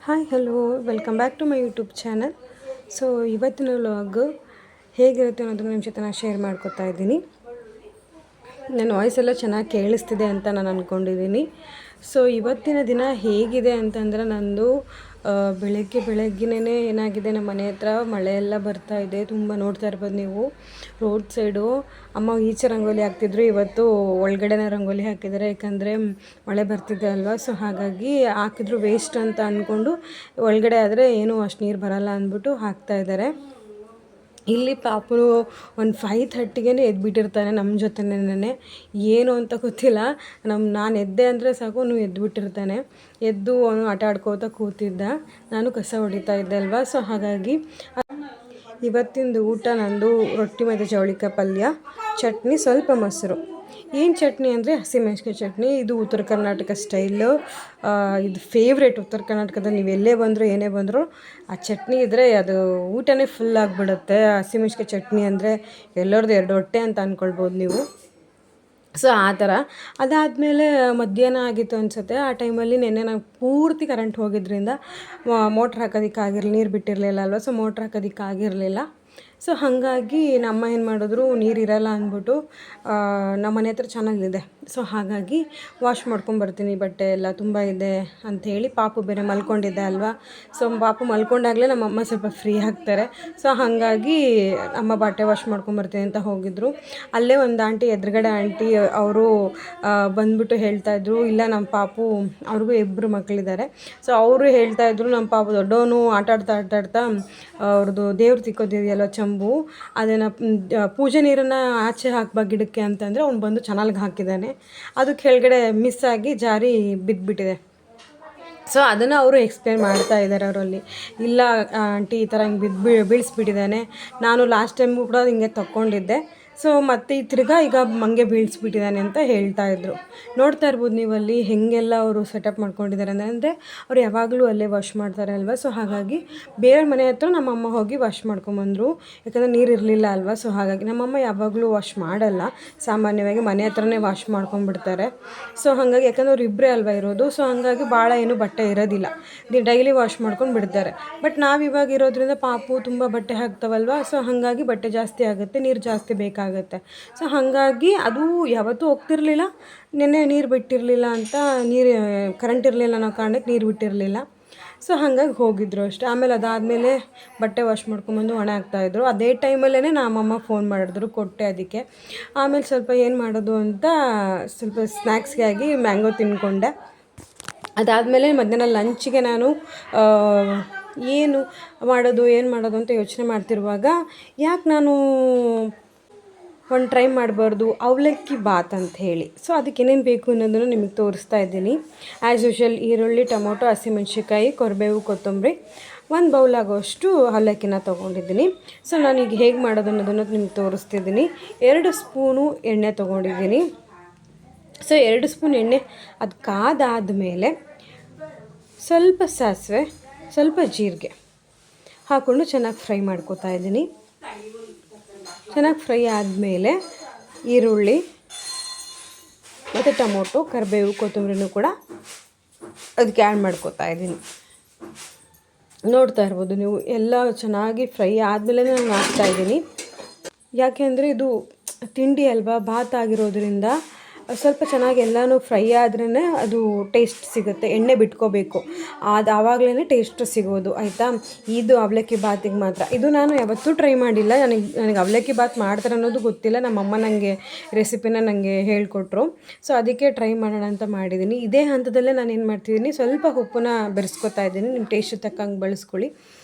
Hi hello welcome back to my YouTube channel. So ಇವತ್ತಿನ vlog ಹೇಗಿರುತ್ತೆ ಅನ್ನೋದನ್ನು ನಿಮ್ಮ ಜೊತೆ ನಾನು ಶೇರ್ ಮಾಡ್ಕೊತಾ ಇದ್ದೀನಿ. ನನ್ನ ವಾಯ್ಸ್ ಎಲ್ಲ ಚೆನ್ನಾಗಿ ಕೇಳಿಸ್ತಿದೆ ಅಂತ ನಾನು ಅಂದ್ಕೊಂಡಿದ್ದೀನಿ. ಸೊ ಇವತ್ತಿನ ದಿನ ಹೇಗಿದೆ ಅಂತಂದರೆ ನಂದು ಬೆಳಗ್ಗೆನೇ ಏನಾಗಿದೆ, ನಮ್ಮ ಮನೆ ಹತ್ರ ಮಳೆ ಎಲ್ಲ ಬರ್ತಾ ಇದೆ. ತುಂಬ ನೋಡ್ತಾ ಇರ್ಬೋದು ನೀವು ರೋಡ್ ಸೈಡು. ಅಮ್ಮ ಈಚೆ ರಂಗೋಲಿ ಹಾಕ್ತಿದ್ರು, ಇವತ್ತು ಒಳಗಡೆನೇ ರಂಗೋಲಿ ಹಾಕಿದ್ದಾರೆ. ಯಾಕಂದರೆ ಮಳೆ ಬರ್ತಿದೆ ಅಲ್ವಾ, ಸೊ ಹಾಗಾಗಿ ಹಾಕಿದ್ರು ವೇಸ್ಟ್ ಅಂತ ಅಂದ್ಕೊಂಡು ಒಳಗಡೆ ಆದರೆ ಏನೂ ಅಷ್ಟು ನೀರು ಬರಲ್ಲ ಅಂದ್ಬಿಟ್ಟು ಹಾಕ್ತಾಯಿದ್ದಾರೆ. ಇಲ್ಲಿ ಪಾಪು ಒಂದು 5:30ಗೆ ಎದ್ಬಿಟ್ಟಿರ್ತಾನೆ ನಮ್ಮ ಜೊತೆನೇ. ಏನು ಅಂತ ಗೊತ್ತಿಲ್ಲ, ನಾನು ಎದ್ದೆ ಅಂದರೆ ಸಾಕು ಅವನು ಎದ್ಬಿಟ್ಟಿರ್ತಾನೆ. ಎದ್ದು ಅವನು ಆಟ ಆಡ್ಕೋತಾ ಕೂತಿದ್ದ, ನಾನು ಕಸ ಹೊಡಿತಾ ಇದ್ದೆ ಅಲ್ವಾ. ಸೊ ಹಾಗಾಗಿ ಇವತ್ತಿಂದು ಊಟ ನಂದು ರೊಟ್ಟಿ ಮತ್ತು ಜವಳಿಕಾಯಿ ಪಲ್ಯ, ಚಟ್ನಿ, ಸ್ವಲ್ಪ ಮೊಸರು. ಏನು ಚಟ್ನಿ ಅಂದರೆ ಹಸಿಮೆಣ್ಸಿಕಾಯಿ ಚಟ್ನಿ. ಇದು ಉತ್ತರ ಕರ್ನಾಟಕ ಸ್ಟೈಲು. ಇದು ಫೇವ್ರೇಟ್ ಉತ್ತರ ಕರ್ನಾಟಕದಲ್ಲಿ. ನೀವು ಎಲ್ಲೇ ಬಂದರೂ ಏನೇ ಬಂದರೂ ಆ ಚಟ್ನಿ ಇದ್ದರೆ ಅದು ಊಟನೇ ಫುಲ್ ಆಗಿಬಿಡುತ್ತೆ. ಹಸಿಮೆಣ್ಸಿಕಾಯಿ ಚಟ್ನಿ ಅಂದರೆ ಎಲ್ಲರದ್ದು 2 ಹೊಟ್ಟೆ ಅಂತ ಅಂದ್ಕೊಳ್ಬೋದು ನೀವು. ಸೊ ಆ ಥರ. ಅದಾದಮೇಲೆ ಮಧ್ಯಾಹ್ನ ಆಗಿತ್ತು ಅನಿಸುತ್ತೆ. ಆ ಟೈಮಲ್ಲಿ ನೆನ್ನೆ ನಾವು ಪೂರ್ತಿ ಕರೆಂಟ್ ಹೋಗಿದ್ದರಿಂದ ಮೋಟ್ರ್ ಹಾಕೋದಕ್ಕಾಗಿರಲಿಲ್ಲ, ನೀರು ಬಿಟ್ಟಿರಲಿಲ್ಲ ಅಲ್ವ. So motor ಹಾಕೋದಕ್ಕಾಗಿರಲಿಲ್ಲ. ಸೊ ಹಾಗಾಗಿ ನಮ್ಮ ಏನು ಮಾಡಿದ್ರು, ನೀರಿರಲ್ಲ ಅಂದ್ಬಿಟ್ಟು ನಮ್ಮ ಮನೆ ಹತ್ರ ಚೆನ್ನಾಗಿದೆ. ಸೊ ಹಾಗಾಗಿ ವಾಶ್ ಮಾಡ್ಕೊಂಬರ್ತೀನಿ, ಬಟ್ಟೆ ಎಲ್ಲ ತುಂಬ ಇದೆ ಅಂಥೇಳಿ. ಪಾಪು ಬೇರೆ ಮಲ್ಕೊಂಡಿದ್ದೆ ಅಲ್ವಾ. ಸೊ ಪಾಪು ಮಲ್ಕೊಂಡಾಗಲೇ ನಮ್ಮಮ್ಮ ಸ್ವಲ್ಪ ಫ್ರೀ ಆಗ್ತಾರೆ. ಸೊ ಹಾಗಾಗಿ ಅಮ್ಮ ಬಟ್ಟೆ ವಾಶ್ ಮಾಡ್ಕೊಂಬರ್ತೀನಿ ಅಂತ ಹೋಗಿದ್ರು. ಅಲ್ಲೇ ಒಂದು ಆಂಟಿ, ಎದುರುಗಡೆ ಆಂಟಿ, ಅವರು ಬಂದ್ಬಿಟ್ಟು ಹೇಳ್ತಾಯಿದ್ರು, ಇಲ್ಲ ನಮ್ಮ ಪಾಪು, ಅವ್ರಿಗೂ 2 ಮಕ್ಕಳಿದ್ದಾರೆ. ಸೊ ಅವರು ಹೇಳ್ತಾಯಿದ್ರು, ನಮ್ಮ ಪಾಪು ದೊಡ್ಡವನು ಆಟಾಡ್ತಾ ಅವ್ರದ್ದು ದೇವ್ರು ತಿಕ್ಕೋದಿದೆಯಲ್ವ ಚಂಬು, ಅದನ್ನು ಪೂಜೆ ನೀರನ್ನು ಆಚೆ ಹಾಕ್ಬಾ ಗಿಡಕ್ಕೆ ಅಂತಂದರೆ ಅವ್ನು ಬಂದು ಚಾನಲ್ಗೆ ಹಾಕಿದ್ದಾನೆ. ಅದು ಕೆಳಗಡೆ ಮಿಸ್ ಆಗಿ ಜಾರಿ ಬಿದ್ದುಬಿಟ್ಟಿದೆ. ಸೊ ಅದನ್ನು ಅವರು ಎಕ್ಸ್ಪ್ಲೇನ್ ಮಾಡ್ತಾ ಇದ್ದಾರೆ ಅವರಲ್ಲಿ. ಇಲ್ಲ ಆಂಟಿ, ಈ ಥರ ಹಿಂಗೆ ಬೀಳಿಸ್ಬಿಟ್ಟಿದ್ದಾನೆ, ನಾನು ಲಾಸ್ಟ್ ಟೈಮು ಕೂಡ ಹಿಂಗೆ ತಗೊಂಡಿದ್ದೆ. ಸೊ ಮತ್ತು ತಿರ್ಗಾ ಈಗ ಮಂಗೆ ಬೀಳಿಸ್ಬಿಟ್ಟಿದ್ದಾನೆ ಅಂತ ಹೇಳ್ತಾಯಿದ್ರು. ನೋಡ್ತಾ ಇರ್ಬೋದು ನೀವಲ್ಲಿ ಹೇಗೆಲ್ಲ ಅವರು ಸೆಟಪ್ ಮಾಡ್ಕೊಂಡಿದ್ದಾರೆ ಅಂದರೆ ಅವ್ರು ಯಾವಾಗಲೂ ಅಲ್ಲೇ ವಾಶ್ ಮಾಡ್ತಾರೆ ಅಲ್ವಾ. ಸೊ ಹಾಗಾಗಿ ಬೇರೆ ಮನೆ ಹತ್ರ ನಮ್ಮಮ್ಮ ಹೋಗಿ ವಾಶ್ ಮಾಡ್ಕೊಂಬಂದರು, ಯಾಕಂದರೆ ನೀರು ಇರಲಿಲ್ಲ ಅಲ್ವಾ. ಸೊ ಹಾಗಾಗಿ ನಮ್ಮಮ್ಮ ಯಾವಾಗಲೂ ವಾಶ್ ಮಾಡಲ್ಲ, ಸಾಮಾನ್ಯವಾಗಿ ಮನೆ ಹತ್ರನೇ ವಾಶ್ ಮಾಡ್ಕೊಂಡ್ಬಿಡ್ತಾರೆ. ಸೊ ಹಾಗಾಗಿ ಯಾಕಂದರೆ ಅವ್ರು ಇಬ್ಬರೇ ಅಲ್ವಾ ಇರೋದು. ಸೊ ಹಾಗಾಗಿ ಭಾಳ ಏನು ಬಟ್ಟೆ ಇರೋದಿಲ್ಲ, ಡೈಲಿ ವಾಶ್ ಮಾಡ್ಕೊಂಡು ಬಿಡ್ತಾರೆ. ಬಟ್ ನಾವಿವಾಗ ಇರೋದ್ರಿಂದ ಪಾಪು ತುಂಬ ಬಟ್ಟೆ ಹಾಕ್ತಾವಲ್ವ. ಸೊ ಹಾಗಾಗಿ ಬಟ್ಟೆ ಜಾಸ್ತಿ ಆಗುತ್ತೆ, ನೀರು ಜಾಸ್ತಿ ಬೇಕಾಗುತ್ತೆ. ಸೊ ಹಾಗಾಗಿ ಅದು ಯಾವತ್ತೂ ಹೋಗ್ತಿರ್ಲಿಲ್ಲ. ನೆನ್ನೆ ನೀರು ಬಿಟ್ಟಿರಲಿಲ್ಲ ಅಂತ, ಕರೆಂಟ್ ಇರಲಿಲ್ಲ ಅನ್ನೋ ಕಾರಣಕ್ಕೆ ನೀರು ಬಿಟ್ಟಿರಲಿಲ್ಲ. ಸೊ ಹಾಗಾಗಿ ಹೋಗಿದ್ರು ಅಷ್ಟೇ. ಆಮೇಲೆ ಅದಾದಮೇಲೆ ಬಟ್ಟೆ ವಾಶ್ ಮಾಡ್ಕೊಂಬಂದು ಒಣ ಹಾಕ್ತಾಯಿದ್ರು. ಅದೇ ಟೈಮಲ್ಲೇ ನಮ್ಮಮ್ಮ ಫೋನ್ ಮಾಡಿದ್ರು, ಕೊಟ್ಟೆ ಅದಕ್ಕೆ. ಆಮೇಲೆ ಸ್ವಲ್ಪ ಏನು ಮಾಡೋದು ಅಂತ ಸ್ವಲ್ಪ ಸ್ನ್ಯಾಕ್ಸ್ಗೆ ಆಗಿ ಮ್ಯಾಂಗೋ ತಿಂದ್ಕೊಂಡೆ. ಅದಾದಮೇಲೆ ಮಧ್ಯಾಹ್ನ ಲಂಚಿಗೆ ನಾನು ಏನು ಮಾಡೋದು ಅಂತ ಯೋಚನೆ ಮಾಡ್ತಿರುವಾಗ, ಯಾಕೆ ನಾನು ಒಂದು ಟ್ರೈ ಮಾಡಬಾರ್ದು ಅವಲಕ್ಕಿ ಬಾತ್ ಅಂತ ಹೇಳಿ. ಸೊ ಅದಕ್ಕೆ ಏನೇನು ಬೇಕು ಅನ್ನೋದನ್ನು ನಿಮಗೆ ತೋರಿಸ್ತಾ ಇದ್ದೀನಿ. ಆ್ಯಸ್ ಯೂಶ್ವಲ್ ಈರುಳ್ಳಿ, ಟೊಮೊಟೊ, ಹಸಿಮೆಣ್ಸಿಕಾಯಿ, ಕರಿಬೇವು, ಕೊತ್ತಂಬರಿ, 1 ಬೌಲ್ ಆಗೋಷ್ಟು ಅವಲಕ್ಕಿನ ತೊಗೊಂಡಿದ್ದೀನಿ. ಸೊ ನಾನೀಗ ಹೇಗೆ ಮಾಡೋದು ಅನ್ನೋದನ್ನು ನಿಮ್ಗೆ ತೋರಿಸ್ತಿದ್ದೀನಿ. 2 ಸ್ಪೂನು ಎಣ್ಣೆ ತೊಗೊಂಡಿದ್ದೀನಿ. ಸೊ 2 ಸ್ಪೂನ್ ಎಣ್ಣೆ ಅದು ಕಾದಾದಮೇಲೆ ಸ್ವಲ್ಪ ಸಾಸಿವೆ, ಸ್ವಲ್ಪ ಜೀರಿಗೆ ಹಾಕ್ಕೊಂಡು ಚೆನ್ನಾಗಿ ಫ್ರೈ ಮಾಡ್ಕೊತಾ ಇದ್ದೀನಿ. ಚೆನ್ನಾಗಿ ಫ್ರೈ ಆದಮೇಲೆ ಈರುಳ್ಳಿ ಮತ್ತು ಟೊಮೊಟೊ, ಕರಿಬೇವು, ಕೊತ್ತಂಬರಿನೂ ಕೂಡ ಅದಕ್ಕೆ ಆ್ಯಡ್ ಮಾಡ್ಕೊತಾ ಇದ್ದೀನಿ. ನೋಡ್ತಾ ಇರ್ಬೋದು ನೀವು, ಎಲ್ಲ ಚೆನ್ನಾಗಿ ಫ್ರೈ ಆದಮೇಲೆ ನಾನು ಹಾಕ್ತಾಯಿದ್ದೀನಿ. ಯಾಕೆ ಅಂದರೆ ಇದು ತಿಂಡಿ ಅಲ್ವಾ, ಬಾತ್ ಆಗಿರೋದ್ರಿಂದ ಸ್ವಲ್ಪ ಚೆನ್ನಾಗಿ ಎಲ್ಲನೂ ಫ್ರೈ ಆದ್ರೇ ಅದು ಟೇಸ್ಟ್ ಸಿಗುತ್ತೆ. ಎಣ್ಣೆ ಬಿಟ್ಕೋಬೇಕು, ಅದು ಆವಾಗಲೇ ಟೇಸ್ಟ್ ಸಿಗೋದು, ಆಯಿತಾ. ಇದು ಅವಲಕ್ಕಿ ಬಾತಿಗೆ ಮಾತ್ರ. ಇದು ನಾನು ಯಾವತ್ತೂ ಟ್ರೈ ಮಾಡಿಲ್ಲ, ನನಗೆ ಅವಲಕ್ಕಿ ಬಾತ್ ಮಾಡ್ತಾರೆ ಅನ್ನೋದು ಗೊತ್ತಿಲ್ಲ. ನಮ್ಮಮ್ಮ ನನಗೆ ರೆಸಿಪಿನ ಹೇಳ್ಕೊಟ್ರು. ಸೊ ಅದಕ್ಕೆ ಟ್ರೈ ಮಾಡೋಣ ಅಂತ ಮಾಡಿದ್ದೀನಿ. ಇದೇ ಹಂತದಲ್ಲೇ ನಾನು ಏನು ಮಾಡ್ತಿದ್ದೀನಿ, ಸ್ವಲ್ಪ ಉಪ್ಪನ್ನ ಬೆರೆಸ್ಕೊತಾ ಇದ್ದೀನಿ. ನಿಮ್ಮ ಟೇಸ್ಟ್ ತಕ್ಕಂಗೆ ಬಳಸ್ಕೊಳ್ಳಿ.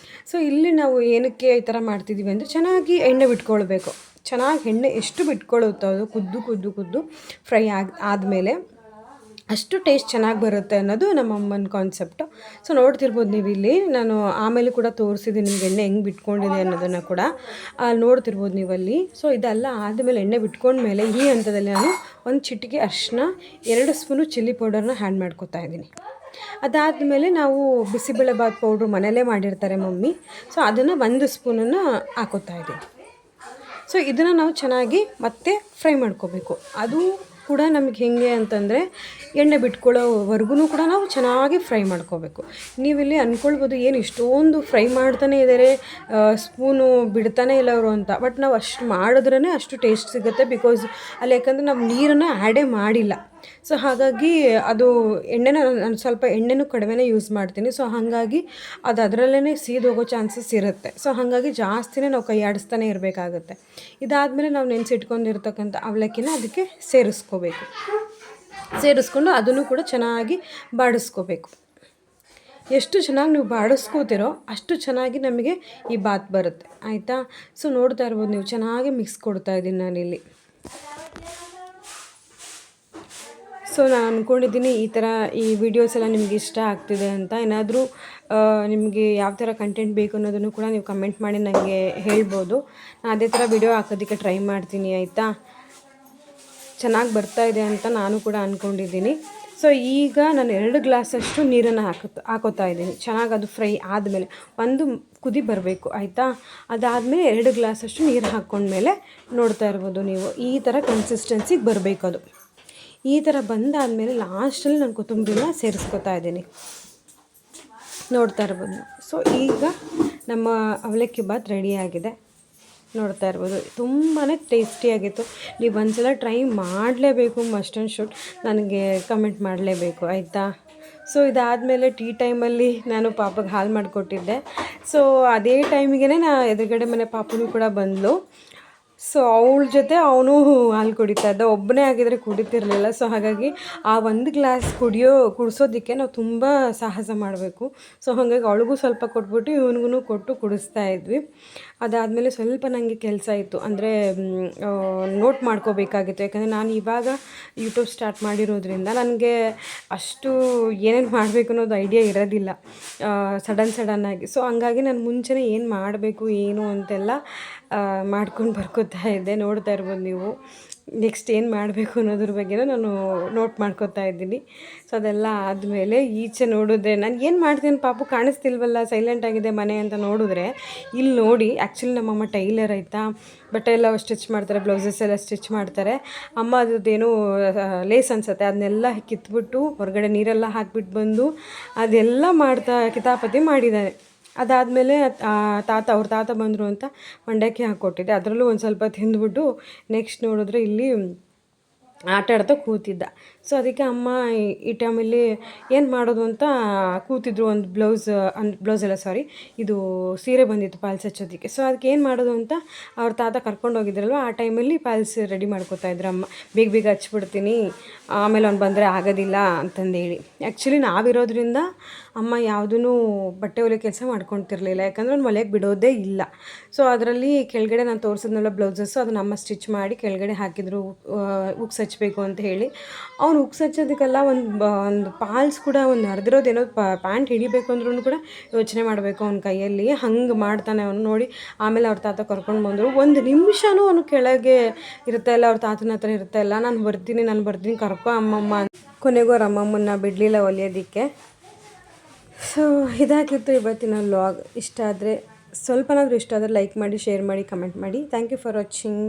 ಸೊ ಇಲ್ಲಿ ನಾವು ಏನಕ್ಕೆ ಈ ಥರ ಮಾಡ್ತಿದ್ದೀವಿ ಅಂದರೆ, ಚೆನ್ನಾಗಿ ಎಣ್ಣೆ ಬಿಟ್ಕೊಳ್ಬೇಕು. ಚೆನ್ನಾಗಿ ಎಣ್ಣೆ ಎಷ್ಟು ಬಿಟ್ಕೊಳ್ಳುತ್ತೋ ಅದು ಕುದ್ದು ಫ್ರೈ ಆದಮೇಲೆ ಅಷ್ಟು ಟೇಸ್ಟ್ ಚೆನ್ನಾಗಿ ಬರುತ್ತೆ ಅನ್ನೋದು ನಮ್ಮಮ್ಮನ ಕಾನ್ಸೆಪ್ಟು. ಸೊ ನೋಡ್ತಿರ್ಬೋದು ನೀವು ಇಲ್ಲಿ, ನಾನು ಆಮೇಲೆ ಕೂಡ ತೋರಿಸಿದ್ದೀನಿ ನಿಮ್ಗೆ ಎಣ್ಣೆ ಹೆಂಗೆ ಬಿಟ್ಕೊಂಡಿದೆ ಅನ್ನೋದನ್ನು ಕೂಡ ನೋಡ್ತಿರ್ಬೋದು ನೀವಲ್ಲಿ. ಸೊ ಇದೆಲ್ಲ ಆದಮೇಲೆ, ಎಣ್ಣೆ ಬಿಟ್ಕೊಂಡ್ಮೇಲೆ ಈ ಹಂತದಲ್ಲಿ ನಾನು 1 ಚಿಟಿಕೆ ಅರಿಶಿನ, 2 ಸ್ಪೂನು ಚಿಲ್ಲಿ ಪೌಡರ್ನ ಆ್ಯಡ್ ಮಾಡ್ಕೊತಾ ಇದ್ದೀನಿ. ಅದಾದಮೇಲೆ ನಾವು ಬಿಸಿಬೇಳೆಬಾತ್ ಪೌಡ್ರು ಮನೆಯಲ್ಲೇ ಮಾಡಿರ್ತಾರೆ ಮಮ್ಮಿ. ಸೊ ಅದನ್ನು 1 ಸ್ಪೂನನ್ನು ಹಾಕೋತಾ ಇದ್ದೀನಿ. ಸೊ ಇದನ್ನು ನಾವು ಚೆನ್ನಾಗಿ ಮತ್ತೆ ಫ್ರೈ ಮಾಡ್ಕೋಬೇಕು. ಅದು ಕೂಡ ನಮಗೆ ಹೇಗೆ ಅಂತಂದರೆ ಎಣ್ಣೆ ಬಿಟ್ಕೊಳ್ಳೋವರೆಗೂ ಕೂಡ ನಾವು ಚೆನ್ನಾಗಿ ಫ್ರೈ ಮಾಡ್ಕೋಬೇಕು. ನೀವಿಲ್ಲಿ ಅಂದ್ಕೊಳ್ಬೋದು ಏನು ಇಷ್ಟೊಂದು ಫ್ರೈ ಮಾಡ್ತಾನೆ ಇದ್ದಾರೆ, ಸ್ಪೂನು ಬಿಡ್ತಾನೆ ಇಲ್ಲ ಅವರು ಅಂತ. ಬಟ್ ನಾವು ಅಷ್ಟು ಮಾಡಿದ್ರೇ ಅಷ್ಟು ಟೇಸ್ಟ್ ಸಿಗುತ್ತೆ. ಬಿಕಾಸ್ ಅಲ್ಲಿ ಯಾಕಂದರೆ ನಾವು ನೀರನ್ನು ಆ್ಯಡೇ ಮಾಡಿಲ್ಲ. ಸೊ ಹಾಗಾಗಿ ಅದು ನಾನು ಸ್ವಲ್ಪ ಎಣ್ಣೆನೂ ಕಡಿಮೆನೇ ಯೂಸ್ ಮಾಡ್ತೀನಿ. ಸೊ ಹಾಗಾಗಿ ಅದು ಅದರಲ್ಲೇ ಸೀದೋಗೋ ಚಾನ್ಸಸ್ ಇರುತ್ತೆ. ಸೊ ಹಾಗಾಗಿ ಜಾಸ್ತಿನೇ ನಾವು ಕೈ ಆಡಿಸ್ತಾನೆ ಇರಬೇಕಾಗುತ್ತೆ. ಇದಾದಮೇಲೆ ನಾವು ನೆನೆಸಿಟ್ಕೊಂಡಿರ್ತಕ್ಕಂಥ ಅವಲಕ್ಕಿನ ಅದಕ್ಕೆ ಸೇರಿಸ್ಕೊಂಡು ಅದನ್ನು ಕೂಡ ಚೆನ್ನಾಗಿ ಬಾಡಿಸ್ಕೋಬೇಕು. ಎಷ್ಟು ಚೆನ್ನಾಗಿ ನೀವು ಬಾಡಿಸ್ಕೋತಿರೋ ಅಷ್ಟು ಚೆನ್ನಾಗಿ ನಮಗೆ ಈ ಬಾತ್ ಬರುತ್ತೆ, ಆಯಿತಾ. ಸೊ ನೋಡ್ತಾ ಇರ್ಬೋದು ನೀವು, ಚೆನ್ನಾಗಿ ಮಿಕ್ಸ್ ಕೊಡ್ತಾ ಇದ್ದೀನಿ ನಾನಿಲ್ಲಿ. ಸೊ ನಾನು ಅಂದ್ಕೊಂಡಿದ್ದೀನಿ ಈ ಥರ ಈ ವಿಡಿಯೋಸ್ ಎಲ್ಲ ನಿಮ್ಗೆ ಇಷ್ಟ ಆಗ್ತಿದೆ ಅಂತ. ಏನಾದರೂ ನಿಮಗೆ ಯಾವ ಥರ ಕಂಟೆಂಟ್ ಬೇಕು ಅನ್ನೋದನ್ನು ಕೂಡ ನೀವು ಕಮೆಂಟ್ ಮಾಡಿ ನನಗೆ ಹೇಳ್ಬೋದು. ನಾನು ಅದೇ ಥರ ವಿಡಿಯೋ ಹಾಕೋದಕ್ಕೆ ಟ್ರೈ ಮಾಡ್ತೀನಿ, ಆಯಿತಾ. ಚೆನ್ನಾಗಿ ಬರ್ತಾಯಿದೆ ಅಂತ ನಾನು ಕೂಡ ಅಂದ್ಕೊಂಡಿದ್ದೀನಿ. ಸೊ ಈಗ ನಾನು 2 ಗ್ಲಾಸಷ್ಟು ನೀರನ್ನು ಹಾಕೋತಾ ಇದ್ದೀನಿ. ಚೆನ್ನಾಗಿ ಅದು ಫ್ರೈ ಆದಮೇಲೆ ಒಂದು ಕುದಿ ಬರಬೇಕು, ಆಯಿತಾ. ಅದಾದಮೇಲೆ 2 ಗ್ಲಾಸಷ್ಟು ನೀರು ಹಾಕ್ಕೊಂಡ್ಮೇಲೆ ನೋಡ್ತಾ ಇರ್ಬೋದು ನೀವು, ಈ ಥರ ಕನ್ಸಿಸ್ಟೆನ್ಸಿಗೆ ಬರಬೇಕು. ಅದು ಈ ಥರ ಬಂದಾದಮೇಲೆ ಲಾಸ್ಟಲ್ಲಿ ನಾನು ಕೊತ್ತಂಬರಿನ ಸೇರಿಸ್ಕೊತಾ ಇದ್ದೀನಿ, ನೋಡ್ತಾ ಇರ್ಬೋದು. ಸೊ ಈಗ ನಮ್ಮ ಅವಲಕ್ಕಿ ಬಾತ್ ರೆಡಿಯಾಗಿದೆ, ನೋಡ್ತಾ ಇರ್ಬೋದು. ತುಂಬಾ ಟೇಸ್ಟಿಯಾಗಿತ್ತು. ನೀವು ಒಂದ್ಸಲ ಟ್ರೈ ಮಾಡಲೇಬೇಕು, ಮಸ್ಟ್ ಆ್ಯಂಡ್ ಶುಡ್. ನನಗೆ ಕಮೆಂಟ್ ಮಾಡಲೇಬೇಕು, ಆಯಿತಾ. ಸೊ ಇದಾದಮೇಲೆ ಟೀ ಟೈಮಲ್ಲಿ ನಾನು ಪಾಪಗೆ ಹಾಲು ಮಾಡಿಕೊಟ್ಟಿದ್ದೆ. ಸೊ ಅದೇ ಟೈಮಿಗೆ ಎದುರುಗಡೆ ಮನೆ ಪಾಪನೂ ಕೂಡ ಬಂದಳು. ಸೊ ಅವಳ ಜೊತೆ ಅವನು ಹಾಲು ಕುಡಿತಾ ಇದ್ದ. ಒಬ್ಬನೇ ಆಗಿದ್ರೆ ಕುಡಿತಿರಲಿಲ್ಲ. ಸೊ ಹಾಗಾಗಿ ಆ 1 ಗ್ಲಾಸ್ ಕುಡಿಸೋದಕ್ಕೆ ನಾವು ತುಂಬ ಸಾಹಸ ಮಾಡಬೇಕು. ಸೊ ಹಾಗಾಗಿ ಅವಳಿಗೂ ಸ್ವಲ್ಪ ಕೊಟ್ಬಿಟ್ಟು ಇವನಿಗೂ ಕೊಟ್ಟು ಕುಡಿಸ್ತಾ ಇದ್ವಿ. ಅದಾದಮೇಲೆ ಸ್ವಲ್ಪ ನನಗೆ ಕೆಲಸ ಇತ್ತು, ಅಂದರೆ ನೋಟ್ ಮಾಡ್ಕೋಬೇಕಾಗಿತ್ತು. ಯಾಕಂದರೆ ನಾನು ಇವಾಗ ಯೂಟ್ಯೂಬ್ ಸ್ಟಾರ್ಟ್ ಮಾಡಿರೋದ್ರಿಂದ ನನಗೆ ಅಷ್ಟು ಏನೇನು ಮಾಡಬೇಕು ಅನ್ನೋದು ಐಡಿಯಾ ಇರೋದಿಲ್ಲ, ಸಡನ್ನಾಗಿ. ಸೊ ಹಂಗಾಗಿ ನಾನು ಮುಂಚೆನೇ ಏನು ಮಾಡಬೇಕು ಏನು ಅಂತೆಲ್ಲ ಮಾಡ್ಕೊಂಡು ಬರ್ಕೋತಾ ಇದ್ದೆ. ನೋಡ್ತಾ ಇರ್ಬೋದು ನೀವು, ನೆಕ್ಸ್ಟ್ ಏನು ಮಾಡಬೇಕು ಅನ್ನೋದ್ರ ಬಗ್ಗೆನೂ ನಾನು ನೋಟ್ ಮಾಡ್ಕೋತಾ ಇದ್ದೀನಿ. ಸೊ ಅದೆಲ್ಲ ಆದಮೇಲೆ ಈಚೆ ನೋಡಿದ್ರೆ ನಾನು ಏನು ಮಾಡ್ತೀನಿ, ಪಾಪು ಕಾಣಿಸ್ತಿಲ್ವಲ್ಲ, ಸೈಲೆಂಟಾಗಿದೆ ಮನೆ ಅಂತ ನೋಡಿದ್ರೆ, ಇಲ್ಲಿ ನೋಡಿ ಆ್ಯಕ್ಚುಲಿ ನಮ್ಮಮ್ಮ ಟೈಲರ್, ಆಯಿತಾ. ಬಟ್ಟೆ ಎಲ್ಲ ಸ್ಟಿಚ್ ಮಾಡ್ತಾರೆ, ಬ್ಲೌಸಸ್ ಎಲ್ಲ ಸ್ಟಿಚ್ ಮಾಡ್ತಾರೆ. ಅಮ್ಮ ಅದೇನೋ ಲೇಸ್ ಅನಿಸುತ್ತೆ, ಅದನ್ನೆಲ್ಲ ಕಿತ್ಬಿಟ್ಟು ಹೊರಗಡೆ ನೀರೆಲ್ಲ ಹಾಕ್ಬಿಟ್ಟು ಬಂದು ಅದೆಲ್ಲ ಕಿತಾಪತಿ ಮಾಡಿದ್ದಾರೆ. ಅದಾದಮೇಲೆ ಅವ್ರ ತಾತ ಬಂದರು ಅಂತ ಮಂಡಕ್ಕಿ ಹಾಕ್ಕೊಟ್ಟಿದ್ದೆ. ಅದರಲ್ಲೂ ಒಂದು ಸ್ವಲ್ಪ ತಿಂದ್ಬಿಟ್ಟು ನೆಕ್ಸ್ಟ್ ನೋಡಿದ್ರೆ ಇಲ್ಲಿ ಆಟ ಆಡ್ತಾ ಕೂತಿದ್ದ. ಸೊ ಅದಕ್ಕೆ ಅಮ್ಮ ಈ ಟೈಮಲ್ಲಿ ಏನು ಮಾಡೋದು ಅಂತ ಕೂತಿದ್ರು. ಒಂದು ಬ್ಲೌಸ್ ಎಲ್ಲ ಇದು ಸೀರೆ ಬಂದಿತ್ತು ಪಾಲ್ಸ್ ಹಚ್ಚೋದಕ್ಕೆ. ಸೊ ಅದಕ್ಕೆ ಏನು ಮಾಡೋದು ಅಂತ ಅವ್ರ ತಾತ ಕರ್ಕೊಂಡು ಹೋಗಿದ್ರಲ್ವ, ಆ ಟೈಮಲ್ಲಿ ಪಾಲ್ಸ್ ರೆಡಿ ಮಾಡ್ಕೋತಾ ಇದ್ರು ಅಮ್ಮ. ಬೇಗ ಹಚ್ಬಿಡ್ತೀನಿ, ಆಮೇಲೆ ಅವ್ನು ಬಂದರೆ ಆಗೋದಿಲ್ಲ ಅಂತಂದೇಳಿ. ಆ್ಯಕ್ಚುಲಿ ನಾವಿರೋದ್ರಿಂದ ಅಮ್ಮ ಯಾವುದೂ ಬಟ್ಟೆ ಹೊಲಿಯೋ ಕೆಲಸ ಮಾಡ್ಕೊತಿರ್ಲಿಲ್ಲ, ಯಾಕಂದರೆ ಅವ್ನು ಹೊಲಿಯೋಕ್ಕೆ ಬಿಡೋದೇ ಇಲ್ಲ. ಸೊ ಅದರಲ್ಲಿ ಕೆಳಗಡೆ ನಾನು ತೋರಿಸಿದ್ನಲ್ಲ ಬ್ಲೌಸಸ್ಸು, ಅದನ್ನ ಅಮ್ಮ ಸ್ಟಿಚ್ ಮಾಡಿ ಕೆಳಗಡೆ ಹಾಕಿದ್ರು, ಉಕ್ಸ್ ಹಚ್ಚಬೇಕು ಅಂತ ಹೇಳಿ. ಅವ್ನು ಉಕ್ಸ್ ಹಚ್ಚೋದಕ್ಕೆಲ್ಲ ಒಂದು ಪಾಲ್ಸ್ ಕೂಡ ಒಂದು ಹರಿದಿರೋದೇನೋ ಪ್ಯಾಂಟ್ ಹಿಡಿಬೇಕು ಅಂದ್ರೂ ಕೂಡ ಯೋಚನೆ ಮಾಡಬೇಕು ಅವನ ಕೈಯಲ್ಲಿ. ಹಂಗೆ ಮಾಡ್ತಾನೆ ಅವನು ನೋಡಿ. ಆಮೇಲೆ ಅವ್ರ ತಾತ ಕರ್ಕೊಂಡು ಬಂದರು. 1 ನಿಮಿಷನೂ ಅವನು ಕೆಳಗೆ ಇರ್ತಾ ಇಲ್ಲ, ಅವ್ರ ತಾತನ ಹತ್ರ ಇರ್ತಾ ಇಲ್ಲ. ನಾನು ಬರ್ತೀನಿ ಕರ್ಕೊ ಅಮ್ಮಮ್ಮ. ಕೊನೆಗೂ ಅವ್ರ ಅಮ್ಮಮ್ಮನ್ನ ಬಿಡಲಿಲ್ಲ ಹೊಲಿಯೋದಕ್ಕೆ. ಸೊ ಇದಾಗಿತ್ತು ಇವತ್ತಿನ ವ್ಲಾಗ್. ಇಷ್ಟ ಆದರೆ ಸ್ವಲ್ಪನಾದರೂ ಇಷ್ಟ ಆದರೆ ಲೈಕ್ ಮಾಡಿ, ಶೇರ್ ಮಾಡಿ, ಕಮೆಂಟ್ ಮಾಡಿ. Thank you for watching.